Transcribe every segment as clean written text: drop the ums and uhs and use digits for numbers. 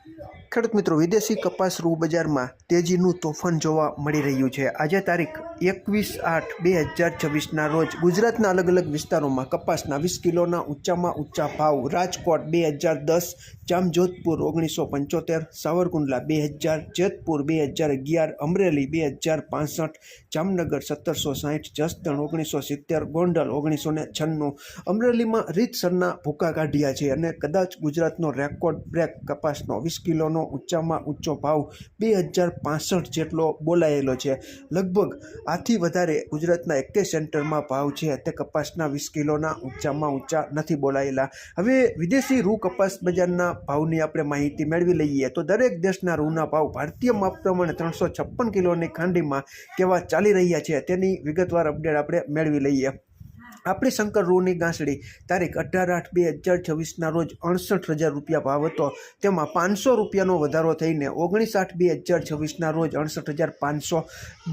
ખેડૂત મિત્રો, વિદેશી કપાસ રૂ બજારમાં તેજીનું તોફાન જોવા મળી રહ્યું છે। આજે તારીખ 21/8/2026ના રોજ ગુજરાતના અલગ અલગ વિસ્તારોમાં કપાસના 20 કિલોના ઊંચામાં ઊંચા ભાવ રાજકોટ 2010, જામજોધપુર 1975, સાવરકુંડલા 2000, જેતપુર 2011, અમરેલી 2065, જામનગર 1760, જસદણ 1970, ગોંડલ 1996। અમરેલીમાં રીતસરના ભૂકા કાઢ્યા છે અને કદાચ ગુજરાતનો રેકોર્ડ બ્રેક કપાસનો 20 કિલોનો ઊંચામાં ઊંચો ભાવ 2065 જેટલો બોલાયેલો છે। લગભગ આથી વધારે ગુજરાતના એકેય સેન્ટરમાં ભાવ છે તે કપાસના 20 કિલોના ઊંચામાં ઊંચા નથી બોલાયેલા। હવે વિદેશી રૂ કપાસ બજારના ભાવની આપણે માહિતી મેળવી લઈએ તો દરેક દેશના રૂના ભાવ ભારતીય માપ પ્રમાણે 356 કિલોની ખાંડીમાં કેવા ચાલી રહ્યા છે તેની વિગતવાર અપડેટ આપણે મેળવી લઈએ। આપણી શંકર રૂની ગાંસડી તારીખ 18/8/2026ના રોજ 68,000 રૂપિયા ભાવ હતો, તેમાં 500 રૂપિયાનો વધારો થઈને 19/8/2026ના રોજ 68,500।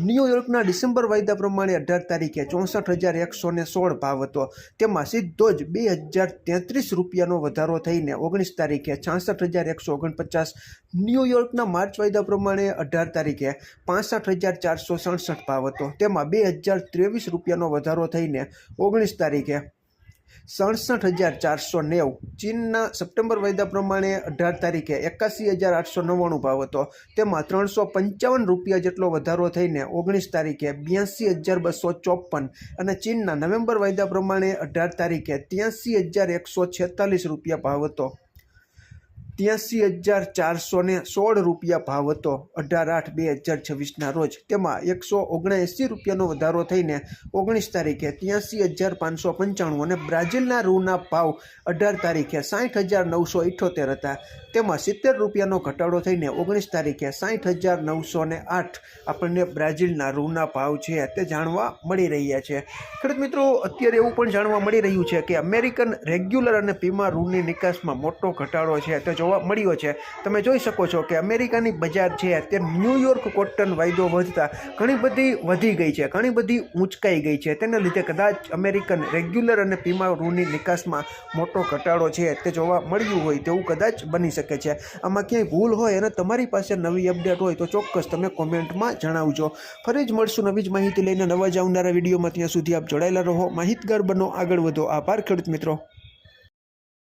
ન્યૂયોર્કના ડિસેમ્બર વાયદા પ્રમાણે 18 તારીખે 64,116 ભાવ હતો, તેમાં સીધો જ 2,033 રૂપિયાનો વધારો થઈને 19 તારીખે 66,149। ન્યૂયોર્કના માર્ચ વાયદા પ્રમાણે 18 તારીખે 65,467 ભાવ હતો, તેમાં 2,023 રૂપિયાનો વધારો થઈને 19 તારીખે 67,490। ચીનના સપ્ટેમ્બર વાયદા પ્રમાણે 18 તારીખે 81,899 ભાવ હતો, તેમાં 355 રૂપિયા જેટલો વધારો થઈને 19 તારીખે 82,254। અને ચીનના નવેમ્બર વાયદા પ્રમાણે 18 તારીખે 83,146 રૂપિયા ભાવ હતો, 83,416 રૂપિયા ભાવ હતો 18/8/2026ના રોજ, તેમાં 179 રૂપિયાનો વધારો થઈને 19 તારીખે 83,595। અને બ્રાઝિલના રૂના ભાવ 18 તારીખે 60,978 હતા, તેમાં 70 રૂપિયાનો ઘટાડો થઈને 19 તારીખે 60,908 આપણને બ્રાઝિલના રૂના ભાવ છે તે જાણવા મળી રહ્યા છે। ખેડૂત મિત્રો, અત્યારે એવું પણ જાણવા મળી રહ્યું છે કે અમેરિકન રેગ્યુલર અને પીમા રૂની નિકાસમાં મોટો ઘટાડો છે તે જોવા મળ્યો છે। તમે જોઈ શકો છો કે અમેરિકાની બજાર છે તે ન્યૂયોર્ક કોટન વાયદો વધતા ઘણી બધી વધી ગઈ છે, ઘણી બધી ઊંચકાઈ ગઈ છે, તેના લીધે કદાચ અમેરિકન રેગ્યુલર અને પીમા રૂની નિકાસમાં મોટો ઘટાડો છે તે જોવા મળ્યું હોય તેવું કદાચ બની શકે છે। આમાં ક્યાંય ભૂલ હોય અને તમારી પાસે નવી અપડેટ હોય તો ચોક્કસ તમે કોમેન્ટમાં જણાવજો। ફરી જ મળશું નવી જ માહિતી લઈને નવા જ આવનારા વિડીયોમાં। ત્યાં સુધી આપ જોડાયેલા રહો, માહિતગાર બનો, આગળ વધો। આભાર ખેડૂત મિત્રો।